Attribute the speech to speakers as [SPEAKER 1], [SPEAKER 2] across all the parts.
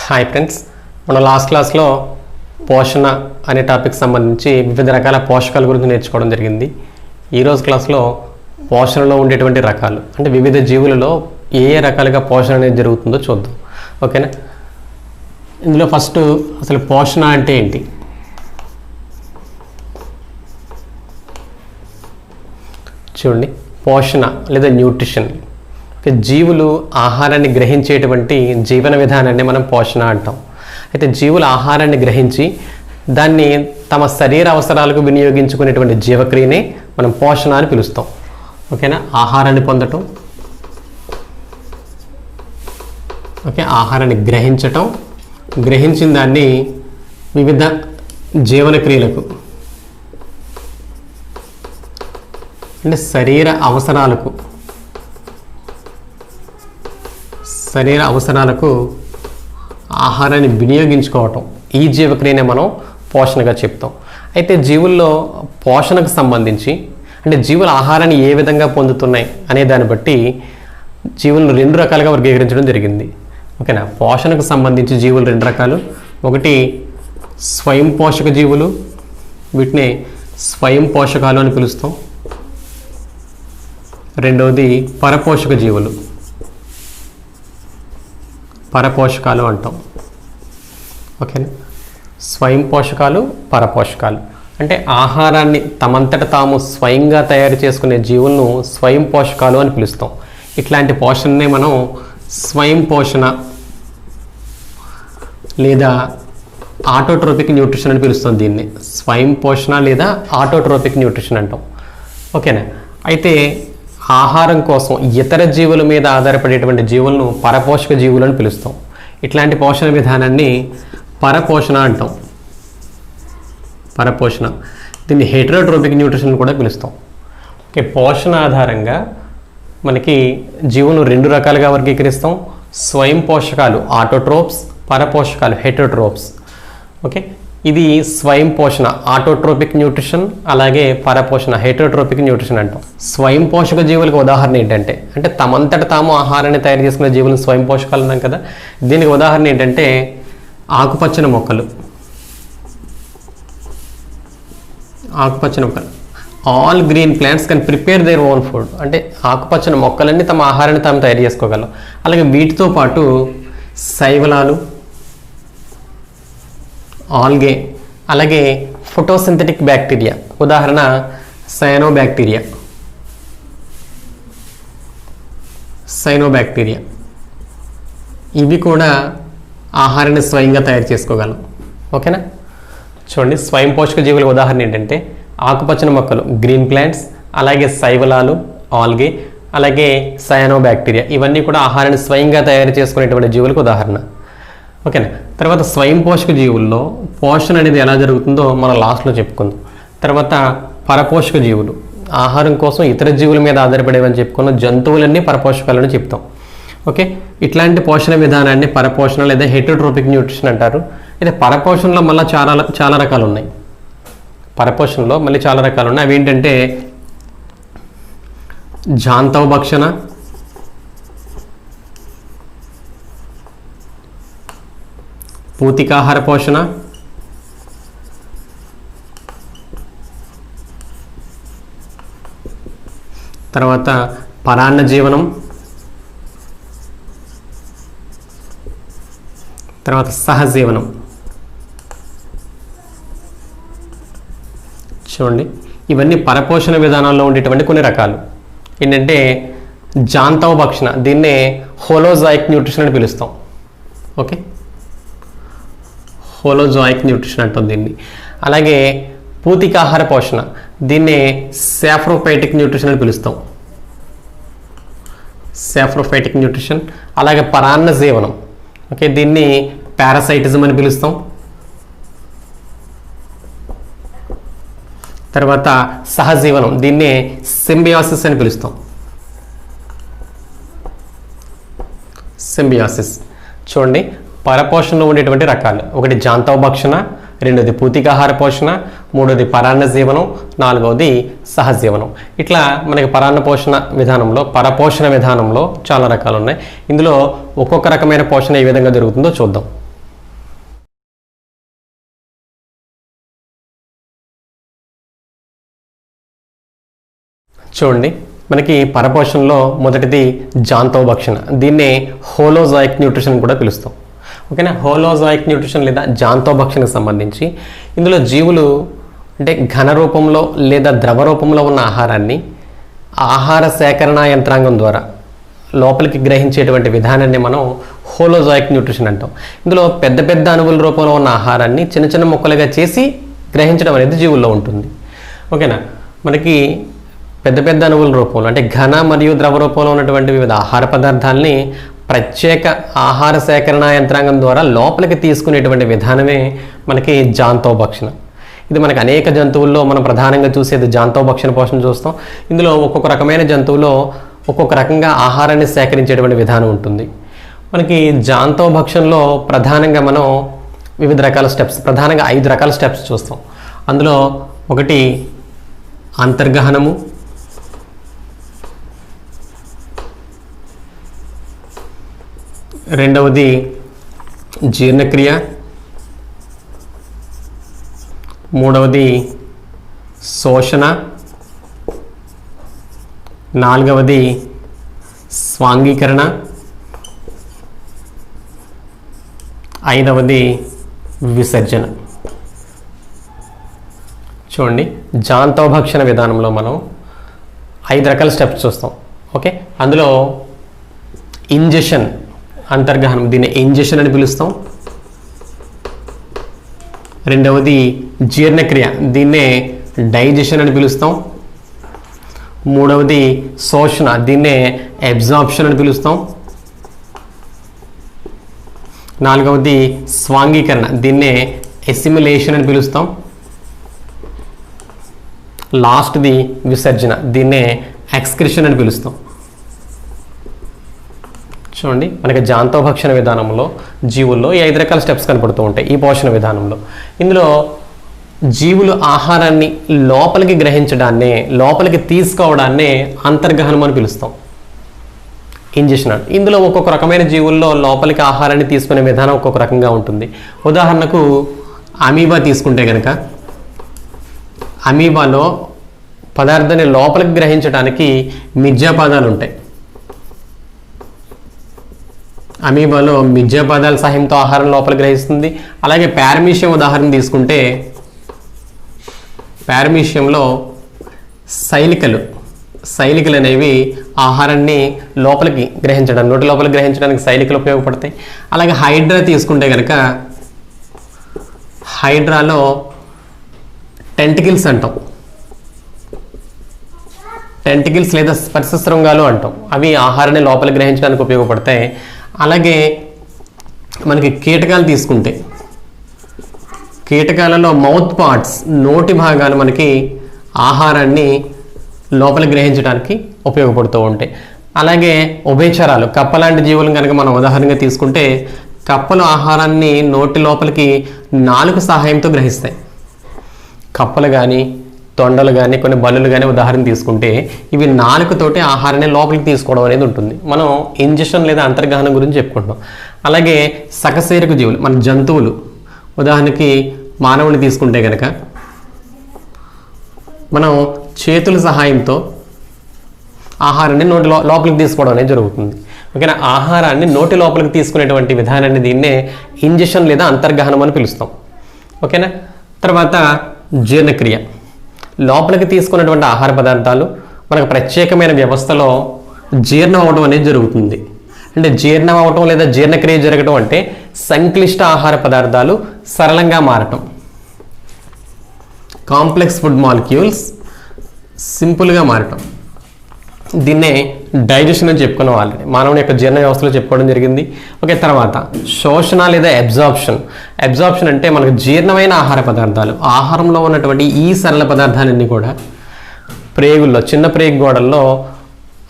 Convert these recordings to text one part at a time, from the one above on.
[SPEAKER 1] Hi friends, మన last క్లాస్లో పోషణ అనే టాపిక్ సంబంధించి వివిధ రకాల పోషకాల గురించి నేర్చుకోవడం జరిగింది. ఈరోజు క్లాస్లో పోషణలో ఉండేటువంటి రకాలు అంటే వివిధ జీవులలో ఏ రకాలుగా పోషణ అనేది జరుగుతుందో చూద్దాం. ఓకేనా? ఇందులో ఫస్ట్ అసలు పోషణ అంటే ఏంటి? చూడండి, పోషణ లేదా న్యూట్రిషన్ జీవులు ఆహారాన్ని గ్రహించేటువంటి జీవన విధానాన్ని మనం పోషణ అంటాం. అయితే జీవులు ఆహారాన్ని గ్రహించి దాన్ని తమ శరీర అవసరాలకు వినియోగించుకునేటువంటి జీవక్రియనే మనం పోషణ అని పిలుస్తాం. ఓకేనా? ఆహారాన్ని పొందటం, ఆహారాన్ని గ్రహించటం, గ్రహించిన దాన్ని వివిధ జీవన క్రియలకు అంటే శరీర అవసరాలకు ఆహారాన్ని వినియోగించుకోవటం, ఈ జీవక్రియనే మనం పోషణగా చెప్తాం. అయితే జీవుల్లో పోషణకు సంబంధించి అంటే జీవుల ఆహారాన్ని ఏ విధంగా పొందుతున్నాయి అనే దాన్ని బట్టి జీవులను రెండు రకాలుగా వర్గీకరించడం జరిగింది. ఓకేనా? పోషణకు సంబంధించి జీవులు రెండు రకాలు. ఒకటి స్వయం పోషక జీవులు, వీటిని స్వయం పోషకాలు అని పిలుస్తాం. రెండవది పరపోషక జీవులు, పరపోషకాలు అంటాం. ఓకేనా? స్వయం పోషకాలు, పరపోషకాలు అంటే ఆహారాన్ని తమంతట తాము స్వయంగా తయారు చేసుకునే జీవులను స్వయం పోషకాలు అని పిలుస్తాం. ఇట్లాంటి పోషణనే మనం స్వయం పోషణ లేదా ఆటోట్రోపిక్ న్యూట్రిషన్ అని పిలుస్తాం. దీన్ని స్వయం పోషణ లేదా ఆటోట్రోపిక్ న్యూట్రిషన్ అంటాం. ఓకేనా? అయితే ఆహారం కోసం ఇతర జీవుల మీద ఆధారపడేటువంటి జీవులను పరపోషక జీవులు అని పిలుస్తాం. ఇట్లాంటి పోషణ విధానాన్ని పరపోషణ అంటాం. పరపోషణ, దీన్ని హెటరోట్రోపిక్ న్యూట్రిషన్ కూడా పిలుస్తాం. ఓకే, పోషణ ఆధారంగా మనకి జీవులను రెండు రకాలుగా వర్గీకరిస్తాం. స్వయం పోషకాలు ఆటోట్రోప్స్, పరపోషకాలు హెటరోట్రోప్స్. ఓకే, ఇది స్వయం పోషణ ఆటోట్రోపిక్ న్యూట్రిషన్, అలాగే పరపోషణ హెటరోట్రోపిక్ న్యూట్రిషన్ అంటాం. స్వయం పోషక జీవులకు ఉదాహరణ ఏంటంటే అంటే తమంతట తాము ఆహారాన్ని తయారు చేసుకునే జీవులను స్వయం పోషకాలు ఉన్నాం కదా. దీనికి ఉదాహరణ ఏంటంటే ఆకుపచ్చని మొక్కలు. All green plants can prepare their own food. అంటే ఆకుపచ్చని మొక్కలన్నీ తమ ఆహారాన్ని తాము తయారు చేసుకోగలవు. అలాగే వీటితో పాటు శైవలాలు, ఆల్గే, అలాగే ఫోటోసింథటిక్ బ్యాక్టీరియా, ఉదాహరణ సైనోబ్యాక్టీరియా. ఇవి కూడా ఆహారాన్ని స్వయంగా తయారు చేసుకోగలం. ఓకేనా? చూడండి, స్వయం పోషక జీవుల ఉదాహరణ ఏంటంటే ఆకుపచ్చని మొక్కలు గ్రీన్ ప్లాంట్స్, అలాగే శైవలాలు ఆల్గే, అలాగే సైనోబ్యాక్టీరియా. ఇవన్నీ కూడా ఆహారాన్ని స్వయంగా తయారు చేసుకునేటువంటి జీవులకు ఉదాహరణ. ఓకేనా? తర్వాత స్వయం పోషక జీవుల్లో పోషణ అనేది ఎలా జరుగుతుందో మనం లాస్ట్లో చెప్పుకుందాం. తర్వాత పరపోషక జీవులు ఆహారం కోసం ఇతర జీవుల మీద ఆధారపడేవని చెప్పుకున్న జంతువులన్నీ పరపోషకాలని చెప్తాం. ఓకే, ఇట్లాంటి పోషణ విధానాన్ని పరపోషణ లేదా హెటరోట్రోపిక్ న్యూట్రిషన్ అంటారు. అయితే పరపోషణలో మళ్ళీ చాలా రకాలు ఉన్నాయి. అవి ఏంటంటే జాంతవ భక్షణ, పూతికాహార పోషణ, తర్వాత పరాన్న జీవనం, తర్వాత సహజీవనం. చూడండి, ఇవన్నీ పరపోషణ విధానాల్లో ఉండేటువంటి కొన్ని రకాలు. ఏంటంటే జాంతవ భక్షణ, దీన్నే హోలోజాయిక్ న్యూట్రిషన్ అని పిలుస్తాం. ఓకే, హోలోజాయిక్ న్యూట్రిషన్ అంటాం దీన్ని. అలాగే పూతికాహార పోషణ, దీన్నే సాఫ్రోఫైటిక్ న్యూట్రిషన్ అని పిలుస్తాం. అలాగే పరాన్న జీవనం, ఓకే, దీన్ని పారాసైటిజం అని పిలుస్తాం. తర్వాత సహజీవనం, దీన్నే సింబియాసిస్ అని పిలుస్తాం. చూడండి, పరపోషణలో ఉండేటువంటి రకాలు: ఒకటి జాంతవ భక్షణ, రెండోది పూతికాహార పోషణ, మూడోది పరాన్న జీవనం, నాలుగవది సహజీవనం. ఇట్లా మనకి పరపోషణ విధానంలో చాలా రకాలు ఉన్నాయి. ఇందులో ఒక్కొక్క రకమైన పోషణ ఏ విధంగా జరుగుతుందో చూద్దాం. చూడండి, మనకి పరపోషణలో మొదటిది జాంతోభక్షణ. దీన్నే హోలోజాయిక్ న్యూట్రిషన్ కూడా పిలుస్తాం. ఓకేనా, హోలోజాయిక్ న్యూట్రిషన్ లేదా జాంతోభక్షణకు సంబంధించి ఇందులో జీవులు అంటే ఘన రూపంలో లేదా ద్రవ రూపంలో ఉన్న ఆహారాన్ని ఆహార సేకరణ యంత్రాంగం ద్వారా లోపలికి గ్రహించేటువంటి విధానాన్ని మనం హోలోజాయిక్ న్యూట్రిషన్ అంటాం. ఇందులో పెద్ద పెద్ద అణువుల రూపంలో ఉన్న ఆహారాన్ని చిన్న చిన్న ముక్కలుగా చేసి గ్రహించడం అనేది జీవుల్లో ఉంటుంది. ఓకేనా, మనకి పెద్ద పెద్ద అణువుల రూపంలో అంటే ఘన మరియు ద్రవ రూపంలో ఉన్నటువంటి వివిధ ఆహార పదార్థాలని ప్రత్యేక ఆహార సేకరణ యంత్రాంగం ద్వారా లోపలికి తీసుకునేటువంటి విధానమే మనకి జాంతోభక్షణ. ఇది మనకి అనేక జంతువుల్లో మనం ప్రధానంగా చూసేది జాంతోభక్షణ పోషణ చూస్తాం. ఇందులో ఒక్కొక్క రకమైన జంతువులో ఒక్కొక్క రకంగా ఆహారాన్ని సేకరించేటువంటి విధానం ఉంటుంది. మనకి జాంతోభక్షణలో ప్రధానంగా మనం వివిధ రకాల స్టెప్స్, ప్రధానంగా 5 రకాల స్టెప్స్ చూస్తాం. అందులో ఒకటి అంతర్గహనము, రెండవది జీర్ణక్రియ, మూడవది శోషణ, నాలుగవది స్వాంగీకరణ, ఐదవది విసర్జన. చూడండి, జాంతోభక్షణ విధానంలో మనం 5 రకాల స్టెప్స్ చూస్తాం. ఓకే, అందులో ఇంజెషన్, అంతర్గహనం, దీన్ని ఇంజెషన్ అని పిలుస్తాం. రెండవది జీర్ణక్రియ, దీన్నే డైజెషన్ అని పిలుస్తాం. మూడవది శోషణ, దీన్నే అబ్జార్ప్షన్ అని పిలుస్తాం. నాలుగవది స్వాంగీకరణ, దీన్నే ఎసిమిలేషన్ అని పిలుస్తాం. లాస్ట్ది విసర్జన, దీన్నే ఎక్స్క్రిషన్ అని పిలుస్తాం. చూడండి, మనకి జాంతోభక్షణ విధానంలో జీవుల్లో ఈ 5 రకాల స్టెప్స్ కనపడుతూ ఉంటాయి ఈ పోషణ విధానంలో. ఇందులో జీవులు ఆహారాన్ని లోపలికి గ్రహించడాన్నే, లోపలికి తీసుకోవడాన్నే అంతర్గహనం అని పిలుస్తాం, ఇంజెషన్. ఇందులో ఒక్కొక్క రకమైన జీవుల్లో లోపలికి ఆహారాన్ని తీసుకునే విధానం ఒక్కొక్క రకంగా ఉంటుంది. ఉదాహరణకు అమీబా తీసుకుంటే కనుక, అమీబాలో పదార్థాన్ని లోపలికి గ్రహించడానికి మిథ్యాపాదాలు ఉంటాయి. అమీబాలో మిథ్యాపాదాల సహాయంతో ఆహారం లోపలికి గ్రహిస్తుంది. అలాగే పారమీషియం ఉదాహరణ తీసుకుంటే, పారమీషియంలో శైలికలు అనేవి ఆహారాన్ని లోపలికి గ్రహించడం, నోటి లోపలికి గ్రహించడానికి శైలికలు ఉపయోగపడతాయి. అలాగే హైడ్రా తీసుకుంటే కనుక, హైడ్రాలో టెంటికిల్స్ అంటాం, టెంటికిల్స్ లేదా స్పర్శ శృంగాలు అంటాం. అవి ఆహారాన్ని లోపలికి గ్రహించడానికి ఉపయోగపడతాయి. అలాగే మనకి కీటకాలు తీసుకుంటే, కీటకాలలో మౌత్ పార్ట్స్, నోటి భాగాలు మనకి ఆహారాన్ని లోపలికి గ్రహించడానికి ఉపయోగపడుతూ ఉంటాయి. అలాగే ఉభయచరాలు, కప్ప లాంటి జీవులను కనుక మనం ఉదాహరణగా తీసుకుంటే, కప్పలు ఆహారాన్ని నోటి లోపలికి నాలుక సహాయంతో గ్రహిస్తాయి. కప్పలు కానీ, తొండలు కానీ, కొన్ని బల్లులు కానీ ఉదాహరణ తీసుకుంటే, ఇవి నాలుకతోటి ఆహారాన్ని లోపలికి తీసుకోవడం అనేది ఉంటుంది. మనం ఇంజెషన్ లేదా అంతర్గహనం గురించి చెప్పుకుంటాం. అలాగే సకశేరుక జీవులు, మన జంతువులు, ఉదాహరణకి మానవుని తీసుకుంటే కనుక, మనం చేతుల సహాయంతో ఆహారాన్ని నోటి లోపలికి తీసుకోవడం అనేది జరుగుతుంది. ఓకేనా, ఆహారాన్ని నోటి లోపలికి తీసుకునేటువంటి విధానాన్ని దీన్నే ఇంజెషన్ లేదా అంతర్గహనం అని పిలుస్తాం. ఓకేనా, తర్వాత జీర్ణక్రియ, లోపలికి తీసుకున్నటువంటి ఆహార పదార్థాలు మనకు ప్రత్యేకమైన వ్యవస్థలో జీర్ణం అవడం అనేది జరుగుతుంది. అంటే జీర్ణం అవటం లేదా జీర్ణక్రియ జరగడం అంటే సంక్లిష్ట ఆహార పదార్థాలు సరళంగా మారటం, కాంప్లెక్స్ ఫుడ్ మాలిక్యూల్స్ సింపుల్గా మారటం. దీన్నే డైజెషన్ అని చెప్పుకున్నాం ఆల్రెడీ, మానవుని యొక్క జీర్ణ వ్యవస్థలో చెప్పుకోవడం జరిగింది. ఓకే, తర్వాత శోషణ లేదా అబ్జార్ప్షన్. అబ్జార్ప్షన్ అంటే మనకు జీర్ణమైన ఆహార పదార్థాలు, ఆహారంలో ఉన్నటువంటి ఈ సరళ పదార్థాలన్నీ కూడా ప్రేగుల్లో, చిన్న ప్రేగు గోడల్లో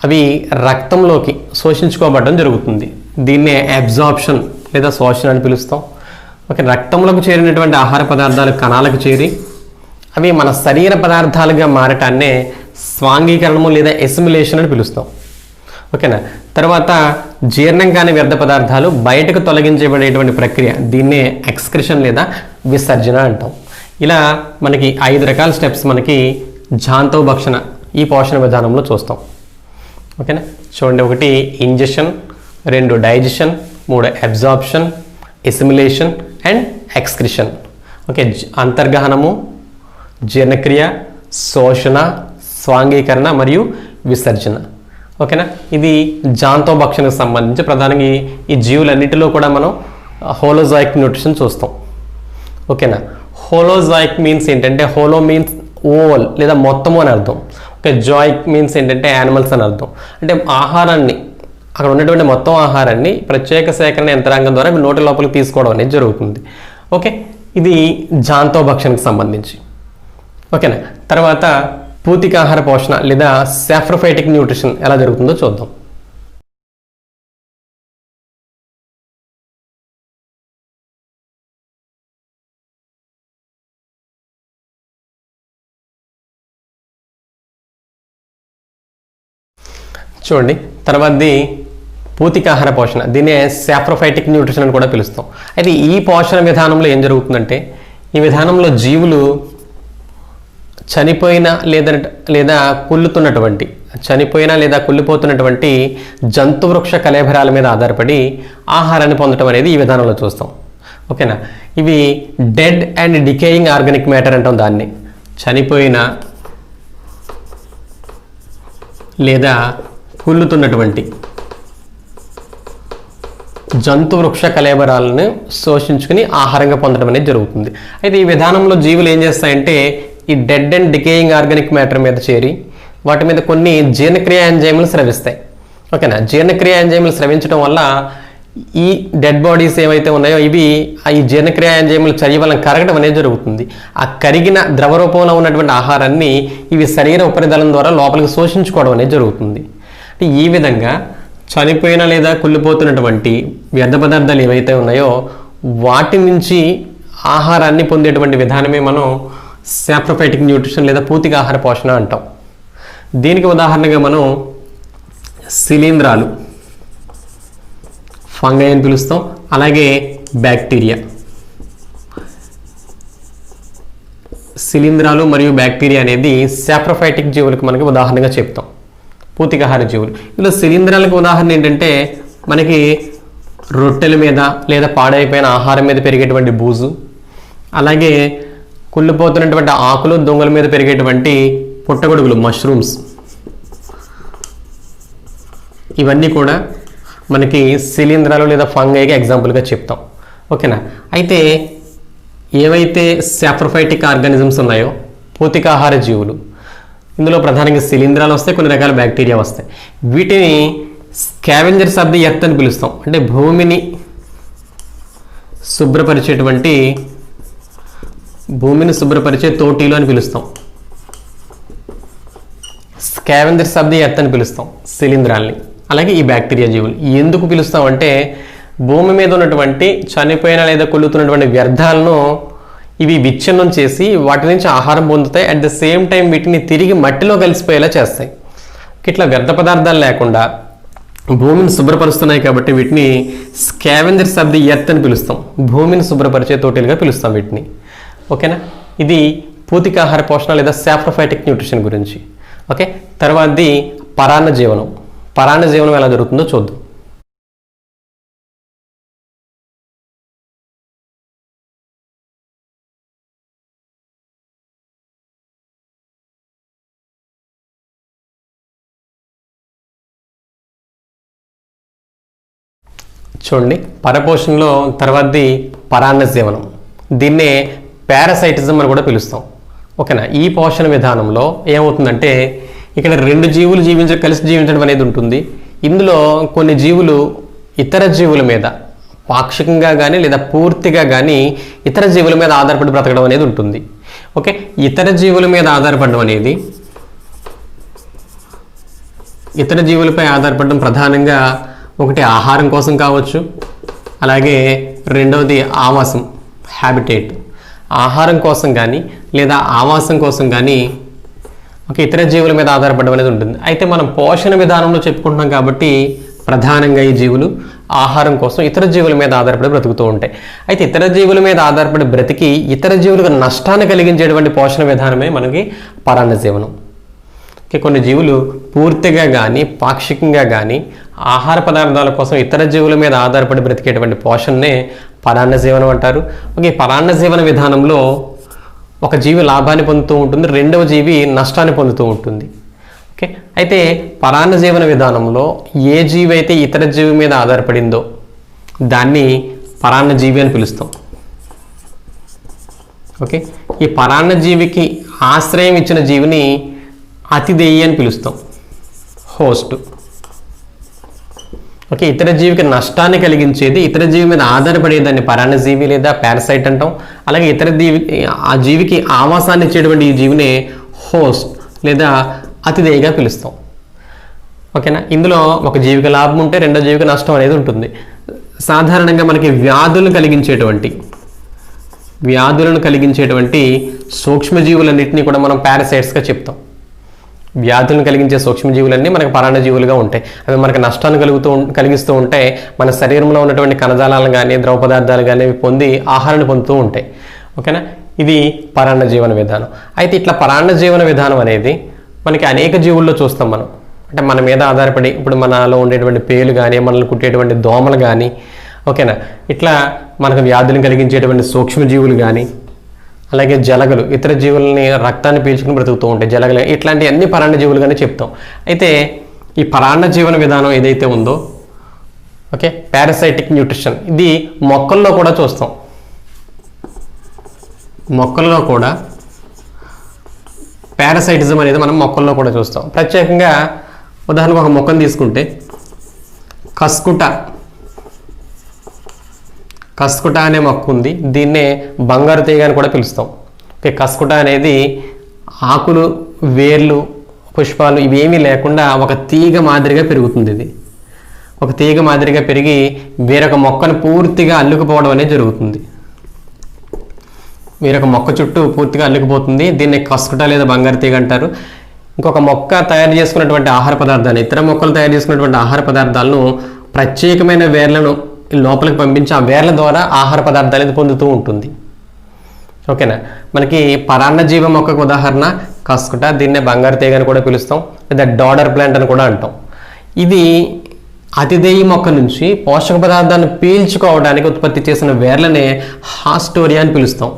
[SPEAKER 1] అవి రక్తంలోకి శోషించుకోబడడం జరుగుతుంది. దీన్నే అబ్జార్ప్షన్ లేదా శోషణ అని పిలుస్తాం. ఓకే, రక్తంలోకి చేరినటువంటి ఆహార పదార్థాలు కణాలకు చేరి అవి మన శరీర పదార్థాలుగా మారటాన్నే స్వాంగీకరణము లేదా ఎసిమిలేషన్ అని పిలుస్తాం. ఓకేనా, తర్వాత జీర్ణం కాని వ్యర్థ పదార్థాలు బయటకు తొలగించబడేటువంటి ప్రక్రియ, దీన్నే ఎక్స్క్రిషన్ లేదా విసర్జన అంటాం. ఇలా మనకి 5 రకాల స్టెప్స్ మనకి జాంతోభక్షణ ఈ పోషణ విధానంలో చూస్తాం. ఓకేనా, చూడండి, 1 ingestion, 2 digestion, 3 absorption, assimilation and excretion. Okay, అంతర్గహనము, జీర్ణక్రియ, శోషణ, స్వాంగీకరణ మరియు విసర్జన. ఓకేనా, ఇది జాంతోభక్షణకు సంబంధించి ప్రధానంగా ఈ జీవులన్నిటిలో కూడా మనం హోలోజాయిక్ న్యూట్రిషన్ చూస్తాం. ఓకేనా, హోలోజాయిక్ మీన్స్ ఏంటంటే, హోలో మీన్స్ ఓవల్ లేదా మొత్తము అని అర్థం. ఓకే, జాయిక్ మీన్స్ ఏంటంటే యానిమల్స్ అని అర్థం. అంటే ఆహారాన్ని, అక్కడ ఉన్నటువంటి మొత్తం ఆహారాన్ని ప్రత్యేక సేకరణ యంత్రాంగం ద్వారా నోటి లోపలికి తీసుకోవడం అనేది జరుగుతుంది. ఓకే, ఇది జాంతోభక్షణకు సంబంధించి. ఓకేనా, తర్వాత పూతికాహార పోషణ లేదా సాఫ్రోఫైటిక్ న్యూట్రిషన్ ఎలా జరుగుతుందో చూద్దాం. చూడండి, తర్వాతది పూతికాహార పోషణ, దీన్నే సాఫ్రోఫైటిక్ న్యూట్రిషన్ అని కూడా పిలుస్తాం. అయితే ఈ పోషణ విధానంలో ఏం జరుగుతుందంటే, ఈ విధానంలో జీవులు చనిపోయిన లేదా కుళ్ళిపోతున్నటువంటి జంతువృక్ష కళేబరాల మీద ఆధారపడి ఆహారాన్ని పొందడం అనేది ఈ విధానంలో చూస్తాం. ఓకేనా, ఇవి dead and decaying organic matter అంటాం దాన్ని. చనిపోయిన లేదా కుళ్ళుతున్నటువంటి జంతువృక్ష కళేబరాలను శోషించుకుని ఆహారంగా పొందడం అనేది జరుగుతుంది. అయితే ఈ విధానంలో జీవులు ఏం చేస్తాయంటే, ఈ dead and decaying organic matter మీద చేరి వాటి మీద కొన్ని జీర్ణక్రియ ఎంజైములు స్రవిస్తాయి. ఓకేనా, జీర్ణక్రియ ఎంజైములు స్రవించడం వల్ల ఈ డెడ్ బాడీస్ ఏవైతే ఉన్నాయో ఇవి ఈ జీర్ణక్రియ ఎంజైములు చర్య వలన కరగడం అనేది జరుగుతుంది. ఆ కరిగిన ద్రవ రూపంలో ఉన్నటువంటి ఆహారాన్ని ఇవి శరీర ఉపరితలం ద్వారా లోపలికి శోషించుకోవడం అనేది జరుగుతుంది. అంటే ఈ విధంగా చనిపోయిన లేదా కుళ్ళిపోతున్నటువంటి వ్యర్థ పదార్థాలు ఏవైతే ఉన్నాయో వాటి నుంచి ఆహారాన్ని పొందేటువంటి విధానమే మనం సాఫ్రోఫైటిక్ న్యూట్రిషన్ లేదా పూతికాహార పోషణ అంటాం. దీనికి ఉదాహరణగా మనం శిలీంధ్రాలు, ఫంగై అని పిలుస్తాం, అలాగే బ్యాక్టీరియా. శిలీంధ్రాలు మరియు బ్యాక్టీరియా అనేది సాఫ్రోఫైటిక్ జీవులకు మనకి ఉదాహరణగా చెప్తాం, పూతికాహార జీవులు. ఇలా శిలీంధ్రాలకు ఉదాహరణ ఏంటంటే, మనకి రొట్టెల మీద లేదా పాడైపోయిన ఆహారం మీద పెరిగేటువంటి బూజు, అలాగే కుళ్ళిపోతున్నటువంటి ఆకులు, దొంగల మీద పెరిగేటువంటి పుట్టగొడుగులు, మష్రూమ్స్, ఇవన్నీ కూడా మనకి శిలీంధ్రాలు లేదా ఫంగైకి ఎగ్జాంపుల్గా చెప్తాం. ఓకేనా, అయితే ఏవైతే సాఫ్రోఫైటిక్ ఆర్గానిజమ్స్ ఉన్నాయో పూతికాహార జీవులు, ఇందులో ప్రధానంగా శిలీంధ్రాలు వస్తాయి, కొన్ని రకాల బ్యాక్టీరియా వస్తాయి. వీటిని స్కావెంజర్స్ ఆఫ్ ది ఎర్త్ అని పిలుస్తాం. అంటే భూమిని శుభ్రపరిచే తోటీలు అని పిలుస్తాం. స్కావెంజర్స్ ఆఫ్ ది ఎర్త్ అని పిలుస్తాం శిలీంధ్రాల్ని. అలాగే ఈ బ్యాక్టీరియా జీవులు ఎందుకు పిలుస్తాం అంటే, భూమి మీద ఉన్నటువంటి చనిపోయిన లేదా కొల్లుతున్నటువంటి వ్యర్థాలను ఇవి విచ్ఛిన్నం చేసి వాటి నుంచి ఆహారం పొందుతాయి. అట్ ద సేమ్ టైం వీటిని తిరిగి మట్టిలో కలిసిపోయేలా చేస్తాయి. ఇట్లా వ్యర్థ పదార్థాలు లేకుండా భూమిని శుభ్రపరుస్తున్నాయి కాబట్టి వీటిని స్కావెంజర్స్ ఆఫ్ ది ఎర్త్ అని పిలుస్తాం. భూమిని శుభ్రపరిచే తోటలుగా పిలుస్తాం వీటిని. ఓకేనా, ఇది పూతికాహార పోషణ లేదా సాఫ్రోఫైటిక్ న్యూట్రిషన్ గురించి. ఓకే, తర్వాతది పరాన్న జీవనం. పరాన్న జీవనం ఎలా జరుగుతుందో చూద్దాం. చూడండి, పరపోషణలో తర్వాతది పరాన్న జీవనం. దీన్నే పారాసైటిజం అని కూడా పిలుస్తాం. ఓకేనా, ఈ పోషణ విధానంలో ఏమవుతుందంటే, ఇక్కడ 2 జీవులు కలిసి జీవించడం అనేది ఉంటుంది. ఇందులో కొన్ని జీవులు ఇతర జీవుల మీద పాక్షికంగా కానీ లేదా పూర్తిగా కానీ ఇతర జీవుల మీద ఆధారపడి బ్రతకడం అనేది ఉంటుంది. ఓకే, ఇతర జీవుల మీద ఆధారపడడం అనేది, ఇతర జీవులపై ఆధారపడడం ప్రధానంగా ఒకటి ఆహారం కోసం కావచ్చు, అలాగే రెండవది ఆవాసం, హ్యాబిటేట్. ఆహారం కోసం కానీ లేదా ఆవాసం కోసం కానీ ఒక ఇతర జీవుల మీద ఆధారపడడం అనేది ఉంటుంది. అయితే మనం పోషణ విధానంలో చెప్పుకుంటున్నాం కాబట్టి ప్రధానంగా ఈ జీవులు ఆహారం కోసం ఇతర జీవుల మీద ఆధారపడి బ్రతుకుతూ ఉంటాయి. అయితే ఇతర జీవుల మీద ఆధారపడి బ్రతికి ఇతర జీవులకు నష్టాన్ని కలిగించేటువంటి పోషణ విధానమే మనకి పరాన్న జీవనం. కొన్ని జీవులు పూర్తిగా కానీ పాక్షికంగా కానీ ఆహార పదార్థాల కోసం ఇతర జీవుల మీద ఆధారపడి బ్రతికేటువంటి పోషణనే పరాన్న జీవనం అంటారు. ఓకే, పరాన్న జీవన విధానంలో ఒక జీవి లాభాన్ని పొందుతూ ఉంటుంది, రెండవ జీవి నష్టాన్ని పొందుతూ ఉంటుంది. ఓకే, అయితే పరాన్న జీవన విధానంలో ఏ జీవి అయితే ఇతర జీవి మీద ఆధారపడిందో దాన్ని పరాన్న జీవి అని పిలుస్తాం. ఓకే, ఈ పరాన్న జీవికి ఆశ్రయం ఇచ్చిన జీవిని అతిథేయి అని పిలుస్తాం, హోస్ట్. ఓకే, ఇతర జీవికి నష్టాన్ని కలిగించేది, ఇతర జీవి మీద ఆధారపడేదాన్ని పరాన్న జీవి లేదా పారసైట్ అంటాం. అలాగే ఇతర ఆ జీవికి ఆవాసాన్ని ఇచ్చేటువంటి ఈ జీవిని హోస్ట్ లేదా అతిథేయిగా పిలుస్తాం. ఓకేనా, ఇందులో ఒక జీవికి లాభం ఉంటే రెండో జీవికి నష్టం అనేది ఉంటుంది. సాధారణంగా మనకి వ్యాధులను కలిగించేటువంటి సూక్ష్మజీవులన్నింటినీ కూడా మనం పారసైట్స్గా చెప్తాం. వ్యాధులను కలిగించే సూక్ష్మజీవులన్నీ మనకు పరాన్న జీవులుగా ఉంటాయి. అవి మనకు నష్టాన్ని కలిగిస్తూ ఉంటే మన శరీరంలో ఉన్నటువంటి కణజాలాలను కానీ ద్రవ పదార్థాలు కానీ పొంది ఆహారాన్ని పొందుతూ ఉంటాయి. ఓకేనా, ఇది పరాన్న జీవన విధానం. అయితే ఇట్లా పరాన్న జీవన విధానం అనేది మనకి అనేక జీవుల్లో చూస్తాం మనం. అంటే మన మీద ఆధారపడి ఇప్పుడు మనలో ఉండేటువంటి పేలు కానీ మనల్ని కుట్టేటువంటి దోమలు కానీ, ఓకేనా, ఇట్లా మనకు వ్యాధులను కలిగించేటువంటి సూక్ష్మజీవులు కానీ, అలాగే జలగలు ఇతర జీవులని రక్తాన్ని పీల్చుకుని బ్రతుకుతూ ఉంటాయి, జలగలు, ఇట్లాంటి అన్ని పరాన్న జీవులుగానే చెప్తాం. అయితే ఈ పరాన్న జీవన విధానం ఏదైతే ఉందో, ఓకే, పారాసైటిక్ న్యూట్రిషన్, ఇది మొక్కల్లో కూడా చూస్తాం. మొక్కల్లో కూడా పారాసైటిజం అనేది మనం మొక్కల్లో కూడా చూస్తాం. ప్రత్యేకంగా ఉదాహరణకు ఒక మొక్కను తీసుకుంటే కస్కుట అనే మొక్క ఉంది. దీన్నే బంగారు తీగ అని కూడా పిలుస్తాం. ఓకే, కస్కుట అనేది ఆకులు, వేర్లు, పుష్పాలు ఇవేమీ లేకుండా ఒక తీగ మాదిరిగా పెరుగుతుంది. ఇది ఒక తీగ మాదిరిగా పెరిగి వేరొక మొక్కను పూర్తిగా అల్లుకుపోవడం అనేది జరుగుతుంది. వేరొక మొక్క చుట్టూ పూర్తిగా అల్లుకుపోతుంది. దీన్ని కస్కుట లేదా బంగారు తీగ అంటారు. ఇంకొక మొక్క తయారు చేసుకున్నటువంటి ఆహార పదార్థాలు, ఇతర మొక్కలు తయారు చేసుకున్నటువంటి ఆహార పదార్థాలను ప్రత్యేకమైన వేర్లను లోపలికి పంపించి ఆ వేర్ల ద్వారా ఆహార పదార్థాలు పొందుతూ ఉంటుంది. ఓకేనా, మనకి పరాన్న జీవ మొక్కకు ఉదాహరణ కస్కుట, దీన్నే బంగారు తీగ అని కూడా పిలుస్తాం, లేదా డాడర్ ప్లాంట్ అని కూడా అంటాం. ఇది అతిథేయి మొక్క నుంచి పోషక పదార్థాన్ని పీల్చుకోవడానికి ఉత్పత్తి చేసిన వేర్లనే హాస్టోరియా అని పిలుస్తాం.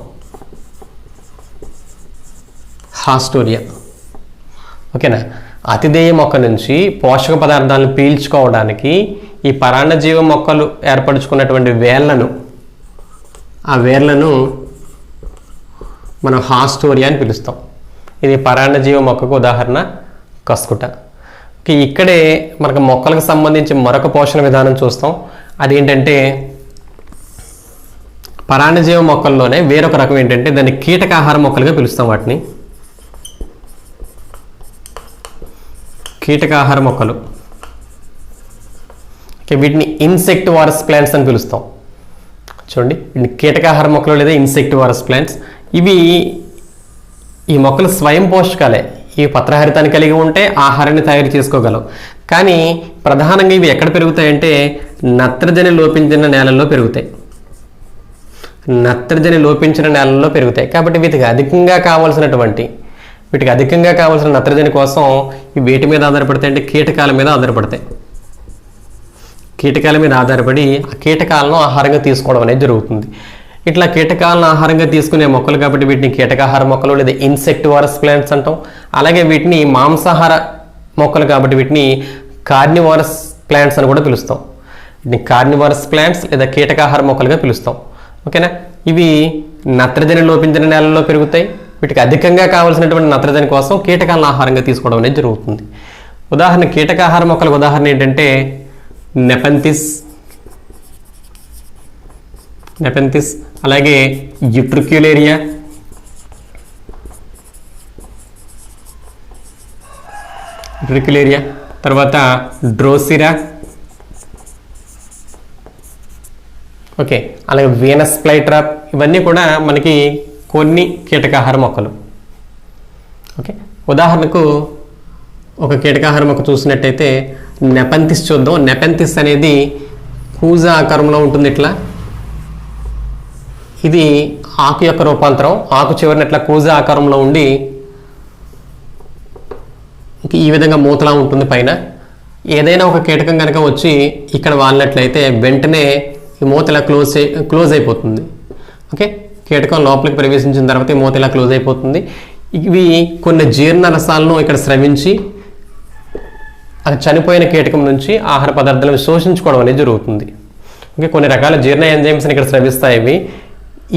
[SPEAKER 1] హాస్టోరియా. ఓకేనా, అతిథేయ మొక్క నుంచి పోషక పదార్థాలను పీల్చుకోవడానికి ఈ పరాన్న జీవ మొక్కలు ఏర్పరచుకున్నటువంటి వేర్లను మనం హాస్టోరియా అని పిలుస్తాం. ఇది పరాన్న జీవ మొక్కకు ఉదాహరణ కస్కుట. ఇక్కడే మనకు మొక్కలకు సంబంధించి మరొక పోషణ విధానం చూస్తాం. అదేంటంటే పరాన్న జీవ మొక్కల్లోనే వేరొక రకం ఏంటంటే దాన్ని కీటకాహార మొక్కలుగా పిలుస్తాం. వాటిని కీటకాహార మొక్కలు. వీటిని ఇన్సెక్టివారస్ ప్లాంట్స్ అని పిలుస్తాం. చూడండి, వీటిని కీటకాహార మొక్కలు లేదా ఇన్సెక్టివారస్ ప్లాంట్స్. ఈ మొక్కలు స్వయం పోషకాలే. ఈ పత్రహరితాన్ని కలిగి ఉంటే ఆహారాన్ని తయారు చేసుకోగలవు. కానీ ప్రధానంగా ఇవి ఎక్కడ పెరుగుతాయంటే నత్రజని లోపించిన నేలల్లో పెరుగుతాయి. కాబట్టి వీటికి అధికంగా కావాల్సిన నత్రజని కోసం ఈ వేటి మీద ఆధారపడతాయి అంటే కీటకాల మీద ఆధారపడతాయి. కీటకాల మీద ఆధారపడి ఆ కీటకాలను ఆహారంగా తీసుకోవడం అనేది జరుగుతుంది. ఇట్లా కీటకాలను ఆహారంగా తీసుకునే మొక్కలు కాబట్టి వీటిని కీటకాహార మొక్కలు లేదా ఇన్సెక్టివారస్ ప్లాంట్స్ అంటాం. అలాగే వీటిని మాంసాహార మొక్కలు కాబట్టి వీటిని కార్నివారస్ ప్లాంట్స్ అని కూడా పిలుస్తాం. వీటిని కార్నివారస్ ప్లాంట్స్ లేదా కీటకాహార మొక్కలుగా పిలుస్తాం. ఓకేనా, ఇవి నత్రజని లోపించిన నేలల్లో పెరుగుతాయి. వీటికి అధికంగా కావాల్సినటువంటి నత్రజని కోసం కీటకాలను ఆహారంగా తీసుకోవడం అనేది జరుగుతుంది. ఉదాహరణ కీటకాహార మొక్కలకు ఉదాహరణ ఏంటంటే నెపెంతిస్, అలాగే యుట్రిక్యులేరియా, తర్వాత డ్రోసిరా, ఓకే, అలాగే వీనస్ ఫ్లైట్రాప్. ఇవన్నీ కూడా మనకి కొన్ని కీటకాహార మొక్కలు. ఓకే, ఉదాహరణకు ఒక కీటకాహార మొక్క చూసినట్టయితే నెపెంతిస్ చూద్దాం. నెపెంతిస్ అనేది కూజా ఆకారంలో ఉంటుంది. ఇట్లా ఇది ఆకు యొక్క రూపాంతరం. ఆకు చివరిన ఇట్లా కూజా ఆకారంలో ఉండి ఈ విధంగా మూతలా ఉంటుంది పైన. ఏదైనా ఒక కీటకం కనుక వచ్చి ఇక్కడ వాలినట్లయితే వెంటనే ఈ మూత ఇలా క్లోజ్ అయిపోతుంది. ఓకే, కీటకం లోపలికి ప్రవేశించిన తర్వాత ఈ మూత ఇలా క్లోజ్ అయిపోతుంది. ఇవి కొన్ని జీర్ణ రసాలను ఇక్కడ స్రవించి అది చనిపోయిన కీటకం నుంచి ఆహార పదార్థాలను శోషించుకోవడం అనేది జరుగుతుంది. ఓకే, కొన్ని రకాల జీర్ణ ఎంజైమ్స్ని ఇక్కడ స్రవిస్తాయి. ఇవి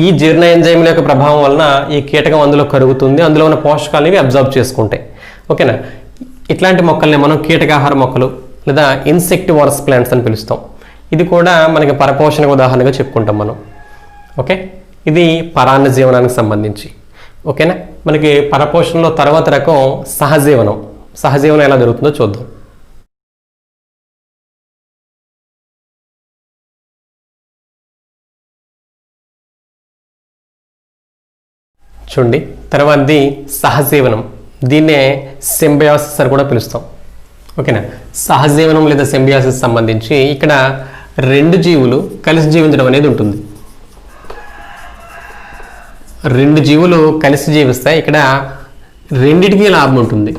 [SPEAKER 1] ఈ జీర్ణ ఎంజైమ్ల యొక్క ప్రభావం వలన ఈ కీటకం అందులో కరుగుతుంది, అందులో ఉన్న పోషకాలు ఇవి అబ్జర్వ్ చేసుకుంటాయి. ఓకేనా, ఇట్లాంటి మొక్కల్ని మనం కీటకాహార మొక్కలు లేదా ఇన్సెక్టివోరస్ ప్లాంట్స్ అని పిలుస్తాం. ఇది కూడా మనకి పరపోషణకు ఉదాహరణగా చెప్పుకుంటాం మనం. ఓకే, ఇది పరాన్న జీవనానికి సంబంధించి. ఓకేనా, మనకి పరపోషణలో తర్వాత రకం సహజీవనం. సహజీవనం ఎలా జరుగుతుందో చూద్దాం. చూడండి, తర్వాతది సహజీవనం. దీన్నే సింబయాసిస్ అని కూడా పిలుస్తాం. ఓకేనా, సహజీవనం లేదా సింబయాసిస్ సంబంధించి ఇక్కడ రెండు జీవులు కలిసి జీవించడం అనేది ఉంటుంది. రెండు జీవులు కలిసి జీవిస్తాయి. ఇక్కడ రెండిటికి లాభం ఉంటుంది.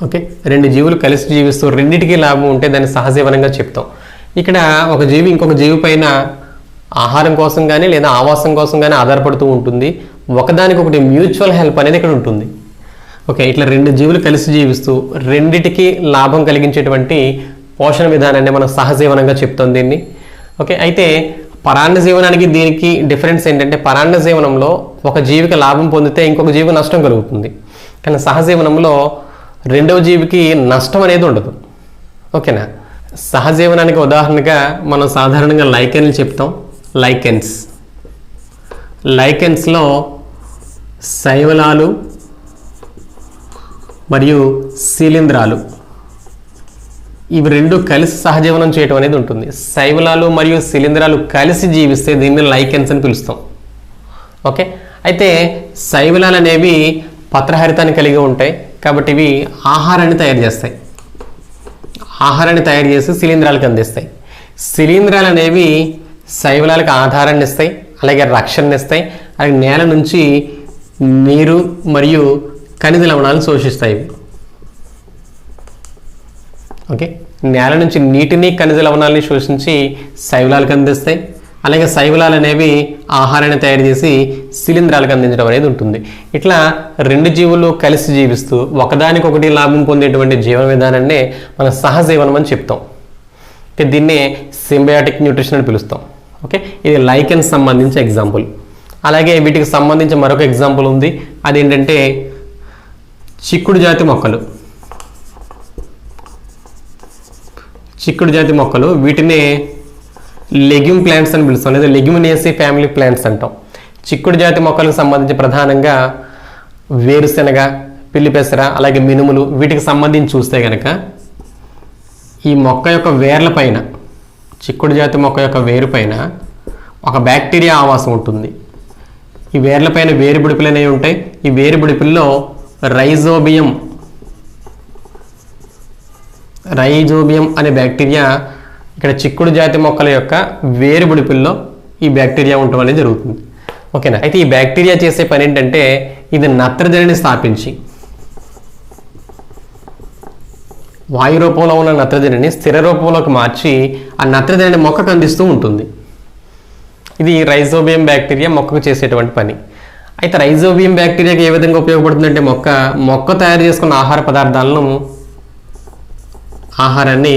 [SPEAKER 1] ఓకే, రెండు జీవులు కలిసి జీవిస్తూ రెండిటికి లాభం ఉంటే దాన్ని సహజీవనంగా చెప్తాం. ఇక్కడ ఒక జీవి ఇంకొక జీవి పైన ఆహారం కోసం కానీ లేదా ఆవాసం కోసం కానీ ఆధారపడుతూ ఉంటుంది. ఒకదానికొకటి మ్యూచువల్ హెల్ప్ అనేది ఇక్కడ ఉంటుంది. ఓకే, ఇట్లా రెండు జీవులు కలిసి జీవిస్తూ రెండిటికి లాభం కలిగించేటువంటి పోషణ విధానాన్ని మనం సహజీవనంగా చెప్తాం దీన్ని. ఓకే, అయితే పరాన్న జీవనానికి దీనికి డిఫరెన్స్ ఏంటంటే పరాన్న జీవనంలో ఒక జీవికి లాభం పొందితే ఇంకొక జీవి నష్టం కలుగుతుంది. కానీ సహజీవనంలో రెండవ జీవికి నష్టం అనేది ఉండదు. ఓకేనా, సహజీవనానికి ఉదాహరణగా మనం సాధారణంగా లైకెన్లు చెప్తాం. లైకెన్స్లో శైవలాలు మరియు శిలీంధ్రాలు ఇవి రెండు కలిసి సహజీవనం చేయడం అనేది ఉంటుంది. శైవలాలు మరియు శిలీంధ్రాలు కలిసి జీవిస్తే దీన్ని లైకెన్స్ అని పిలుస్తాం. ఓకే, అయితే శైవలాలు అనేవి పత్రహరితాన్ని కలిగి ఉంటాయి కాబట్టి ఇవి ఆహారాన్ని తయారు చేస్తాయి. ఆహారాన్ని తయారు చేసి శిలీంధ్రాలకు అందిస్తాయి. శిలీంధ్రాలు అనేవి శైవలాలకు ఆధారాన్ని ఇస్తాయి, అలాగే రక్షణని ఇస్తాయి, అలాగే నేల నుంచి నీరు మరియు ఖనిజ లవణాలను శోషిస్తాయి. ఓకే, నేల నుంచి నీటిని ఖనిజ లవణాలని శోషించి శైవలాలకు అందిస్తాయి. అలాగే శైవలాలు అనేవి ఆహారాన్ని తయారు చేసి శిలీంధ్రాలకు అందించడం అనేది ఉంటుంది. ఇట్లా రెండు జీవులు కలిసి జీవిస్తూ ఒకదానికొకటి లాభం పొందేటువంటి జీవన విధానాన్ని మనం సహజీవనం అని చెప్తాం. ఓకే, దీన్ని సింబయాటిక్ న్యూట్రిషన్ అని పిలుస్తాం. ఓకే, ఇది లైకెన్ సంబంధించి ఎగ్జాంపుల్. అలాగే వీటికి సంబంధించి మరొక ఎగ్జాంపుల్ ఉంది. అదేంటంటే చిక్కుడు జాతి మొక్కలు. చిక్కుడు జాతి మొక్కలు వీటిని లెగ్యూమ్ ప్లాంట్స్ అని పిలుస్తాం, లేదా లెగ్యూమినేసి ఫ్యామిలీ ప్లాంట్స్ అంటాం. చిక్కుడు జాతి మొక్కలకు సంబంధించి ప్రధానంగా వేరుశెనగ, పిల్లిపెసర, అలాగే మినుములు వీటికి సంబంధించి చూస్తే కనుక ఈ మొక్క యొక్క వేర్ల పైన, చిక్కుడు జాతి మొక్క యొక్క వేరు పైన ఒక బ్యాక్టీరియా ఆవాసం ఉంటుంది. ఈ వేర్ల పైన వేరు బుడిపిలు అనేవి ఉంటాయి. ఈ వేరు బుడిపిల్లో రైజోబియం అనే బ్యాక్టీరియా ఇక్కడ చిక్కుడు జాతి మొక్కల యొక్క వేరు బుడిపిల్లో ఈ బ్యాక్టీరియా ఉండటం అనేది జరుగుతుంది. ఓకేనా, అయితే ఈ బ్యాక్టీరియా చేసే పని ఏంటంటే ఇది నత్రజనిని స్థాపించి వాయు రూపంలో ఉన్న నత్రజనిని స్థిర రూపంలోకి మార్చి ఆ నత్రజనిని మొక్కకు అందిస్తూ ఉంటుంది. ఇది రైజోబియం బ్యాక్టీరియా మొక్కకు చేసేటువంటి పని. అయితే రైజోబియం బ్యాక్టీరియాకి ఏ విధంగా ఉపయోగపడుతుందంటే మొక్క తయారు చేసుకున్న ఆహారాన్ని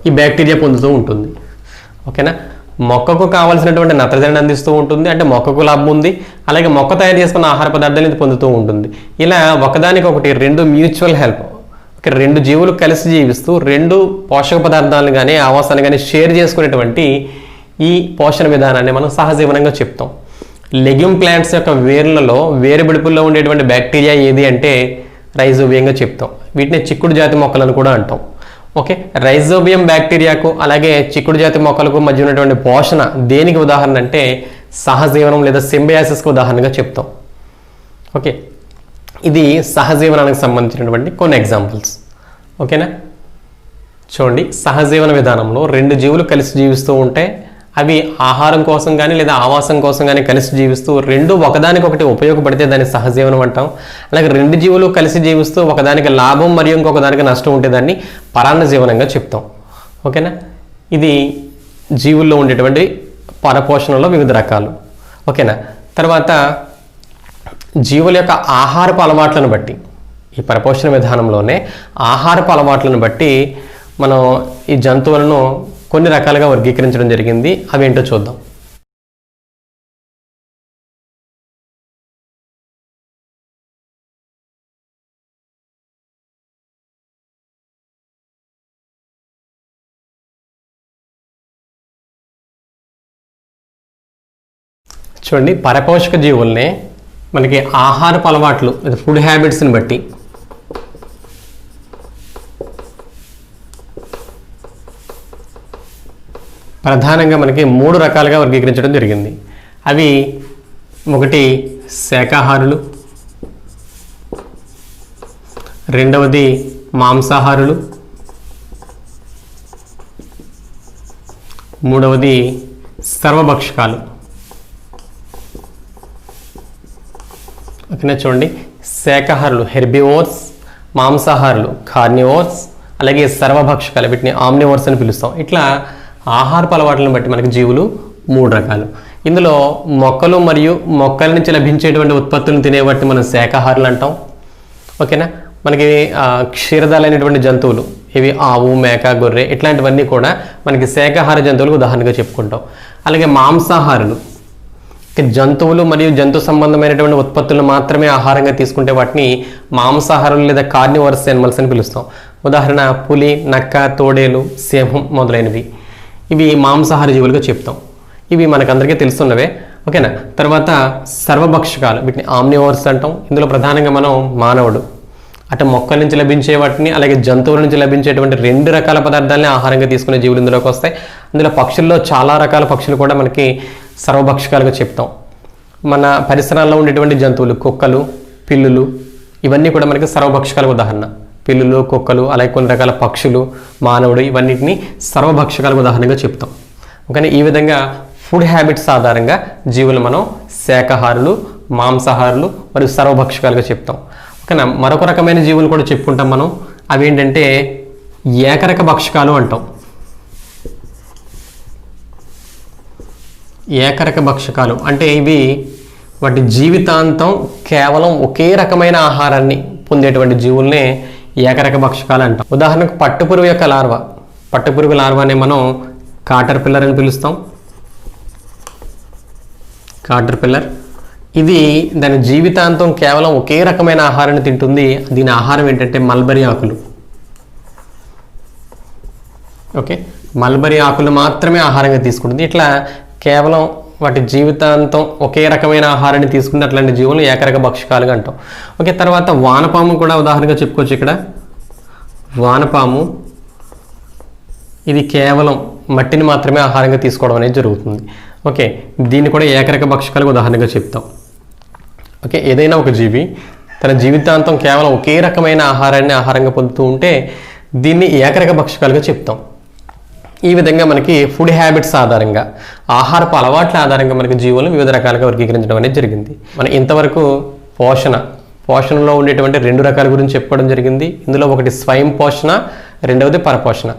[SPEAKER 1] ఈ బ్యాక్టీరియా పొందుతూ ఉంటుంది. ఓకేనా, మొక్కకు కావాల్సినటువంటి నత్రజనిని అందిస్తూ ఉంటుంది, అంటే మొక్కకు లాభం ఉంది. అలాగే మొక్క తయారు చేసుకున్న ఆహార పదార్థాలను ఇది పొందుతూ ఉంటుంది. ఇలా ఒకదానికొకటి రెండు మ్యూచువల్ హెల్ప్. ఓకే, రెండు జీవులు కలిసి జీవిస్తూ రెండు పోషక పదార్థాలను కానీ ఆవాసాన్ని కానీ షేర్ చేసుకునేటువంటి ఈ పోషణ విధానాన్ని మనం సహజీవనంగా చెప్తాం. లెగ్యూమ్ ప్లాంట్స్ యొక్క వేర్లలో వేరుబిడుపుల్లో ఉండేటువంటి బ్యాక్టీరియా ఏది అంటే రైజోబియంగా చెప్తాం. వీటిని చిక్కుడు జాతి మొక్కలను కూడా అంటాం. ఓకే, రైజోబియం బ్యాక్టీరియాకు అలాగే చిక్కుడు జాతి మొక్కలకు మధ్య ఉన్నటువంటి పోషణ దేనికి ఉదాహరణ అంటే సహజీవనం లేదా సింబయాసిస్కి ఉదాహరణగా చెప్తాం. ఓకే, ఇది సహజీవనానికి సంబంధించినటువంటి కొన్ని ఎగ్జాంపుల్స్. ఓకేనా, చూడండి, సహజీవన విధానంలో రెండు జీవులు కలిసి జీవిస్తూ ఉంటే అవి ఆహారం కోసం కానీ లేదా ఆవాసం కోసం కానీ కలిసి జీవిస్తూ రెండు ఒకదానికొకటి ఉపయోగపడితే దాన్ని సహజీవనం అంటాం. అలాగే రెండు జీవులు కలిసి జీవిస్తూ ఒకదానికి లాభం మరియు ఇంకొకదానికి నష్టం ఉంటే దాన్ని పరాన్న జీవనంగా చెప్తాం. ఓకేనా, ఇది జీవుల్లో ఉండేటువంటి పరపోషణలో వివిధ రకాలు. ఓకేనా, తర్వాత జీవుల యొక్క ఆహారపు అలవాట్లను బట్టి, ఈ పరపోషణ విధానంలోనే ఆహారపు అలవాట్లను బట్టి మనం ఈ జంతువులను కొన్ని రకాలుగా వర్గీకరించడం జరిగింది. అవి ఏంటో చూద్దాం. చూడండి, పరపోషక జీవుల్ని మనకి ఆహారపు అలవాట్లు, ఫుడ్ హ్యాబిట్స్ని బట్టి ప్రధానంగా మనకి 3 రకాలుగా వర్గీకరించడం జరిగింది. అవి ఒకటి శాకాహారులు, రెండవది మాంసాహారులు, మూడవది సర్వభక్షకాలు. ఓకేనా, చూడండి, శాకాహారులు హెర్బివోర్స్, మాంసాహారులు కార్నివోర్స్, అలాగే సర్వభక్షకాలు వీటిని ఆమ్నివోర్స్ అని పిలుస్తాం. ఇట్లా ఆహారపు అలవాట్లను బట్టి మనకి జీవులు 3 రకాలు. ఇందులో మొక్కలు మరియు మొక్కల నుంచి లభించేటువంటి ఉత్పత్తులను తినేవాటిని మనం శాకాహారులు అంటాం. ఓకేనా, మనకి క్షీరదాలైనటువంటి జంతువులు, ఇవి ఆవు, మేక, గొర్రె ఇట్లాంటివన్నీ కూడా మనకి శాకాహార జంతువులకు ఉదాహరణగా చెప్పుకుంటాం. అలాగే మాంసాహారులు జంతువులు మరియు జంతు సంబంధమైనటువంటి ఉత్పత్తులను మాత్రమే ఆహారంగా తీసుకుంటే వాటిని మాంసాహారులు లేదా కార్నివోరస్ యానిమల్స్ అని పిలుస్తాం. ఉదాహరణ పులి, నక్క, తోడేలు, సింహం మొదలైనవి. ఇవి మాంసాహార జీవులుగా చెప్తాం. ఇవి మనకందరికీ తెలుస్తున్నవే. ఓకేనా, తర్వాత సర్వభక్షకాలు వీటిని ఆమ్నివోర్స్ అంటాం. ఇందులో ప్రధానంగా మనం మానవుడు, అటు మొక్కల నుంచి లభించే వాటిని అలాగే జంతువుల నుంచి లభించేటువంటి 2 రకాల పదార్థాలని ఆహారంగా తీసుకునే జీవులు ఇందులోకి వస్తాయి. అందులో పక్షుల్లో చాలా రకాల పక్షులు కూడా మనకి సర్వభక్షకాలుగా చెప్తాం. మన పరిసరాల్లో ఉండేటువంటి జంతువులు, కుక్కలు, పిల్లులు, ఇవన్నీ కూడా మనకి సర్వభక్షకాలకు ఉదాహరణ. పిల్లులు, కుక్కలు, అలాగే కొన్ని రకాల పక్షులు, మానవుడు, ఇవన్నిటిని సర్వభక్షకాలకు ఉదాహరణగా చెప్తాం. ఓకే, ఈ విధంగా ఫుడ్ హ్యాబిట్స్ ఆధారంగా జీవులు మనం శాకాహారులు, మాంసాహారులు మరియు సర్వభక్షకాలుగా చెప్తాం. ఓకేనా, మరొక రకమైన జీవులు కూడా చెప్పుకుంటాం మనం. అవి ఏంటంటే ఏకరక భక్షకాలు అంటాం. ఏకరక భక్షకాలు అంటే ఇవి వాటి జీవితాంతం కేవలం ఒకే రకమైన ఆహారాన్ని పొందేటువంటి జీవుల్ని ఏకరక భక్షకాలు అంటాం. ఉదాహరణకు పట్టుపురుగు యొక్క లార్వా, పట్టుపురుగు లార్వాని మనం కాటర్ పిల్లర్ అని పిలుస్తాం. కాటర్ పిల్లర్ ఇది దాని జీవితాంతం కేవలం ఒకే రకమైన ఆహారాన్ని తింటుంది. దీని ఆహారం ఏంటంటే మల్బరీ ఆకులు. ఓకే, మల్బరీ ఆకులు మాత్రమే ఆహారంగా తీసుకుంటుంది. ఇట్లా కేవలం వాటి జీవితాంతం ఒకే రకమైన ఆహారాన్ని తీసుకుంటే అట్లాంటి జీవులు ఏకరక భక్షకాలుగా అంటాం. ఓకే, తర్వాత వానపాము కూడా ఉదాహరణగా చెప్పుకోవచ్చు. ఇక్కడ వానపాము ఇది కేవలం మట్టిని మాత్రమే ఆహారంగా తీసుకోవడం అనేది జరుగుతుంది. ఓకే, దీన్ని కూడా ఏకరక భక్షకాలకు ఉదాహరణగా చెప్తాం. ఓకే, ఏదైనా ఒక జీవి తన జీవితాంతం కేవలం ఒకే రకమైన ఆహారాన్ని ఆహారంగా పొందుతూ ఉంటే దీన్ని ఏకరక భక్షకాలుగా చెప్తాం. ఈ విధంగా మనకి ఫుడ్ హ్యాబిట్స్ ఆధారంగా, ఆహారపు అలవాట్ల ఆధారంగా మనకి జీవులను వివిధ రకాలుగా వర్గీకరించడం అనేది జరిగింది. మనం ఇంతవరకు పోషణలో ఉండేటువంటి 2 రకాల గురించి చెప్పుకోవడం జరిగింది. ఇందులో ఒకటి స్వయం పోషణ, రెండవది పరపోషణ.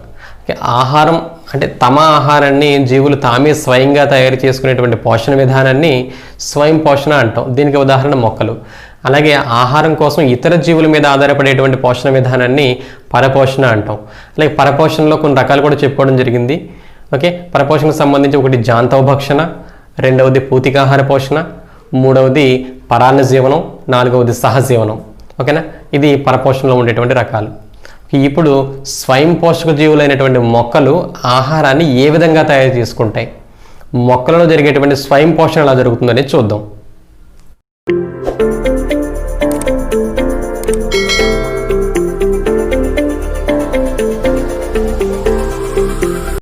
[SPEAKER 1] ఆహారం అంటే తమ ఆహారాన్ని జీవులు తామే స్వయంగా తయారు చేసుకునేటువంటి పోషణ విధానాన్ని స్వయం పోషణ అంటాం. దీనికి ఉదాహరణ మొక్కలు. అలాగే ఆహారం కోసం ఇతర జీవుల మీద ఆధారపడేటువంటి పోషణ విధానాన్ని పరపోషణ అంటాం. అలాగే పరపోషణలో కొన్ని రకాలు కూడా చెప్పుకోవడం జరిగింది. ఓకే, పరపోషణకు సంబంధించి ఒకటి జాంతవ భక్షణ, రెండవది పూతికాహార పోషణ, మూడవది పరాన్న జీవనం, నాలుగవది సహజీవనం. ఓకేనా, ఇది పరపోషణలో ఉండేటువంటి రకాలు. ఇప్పుడు స్వయం పోషక జీవులైనటువంటి మొక్కలు ఆహారాన్ని ఏ విధంగా తయారు చేసుకుంటాయి, మొక్కలలో జరిగేటువంటి స్వయం పోషణ ఎలా జరుగుతుందనేది చూద్దాం.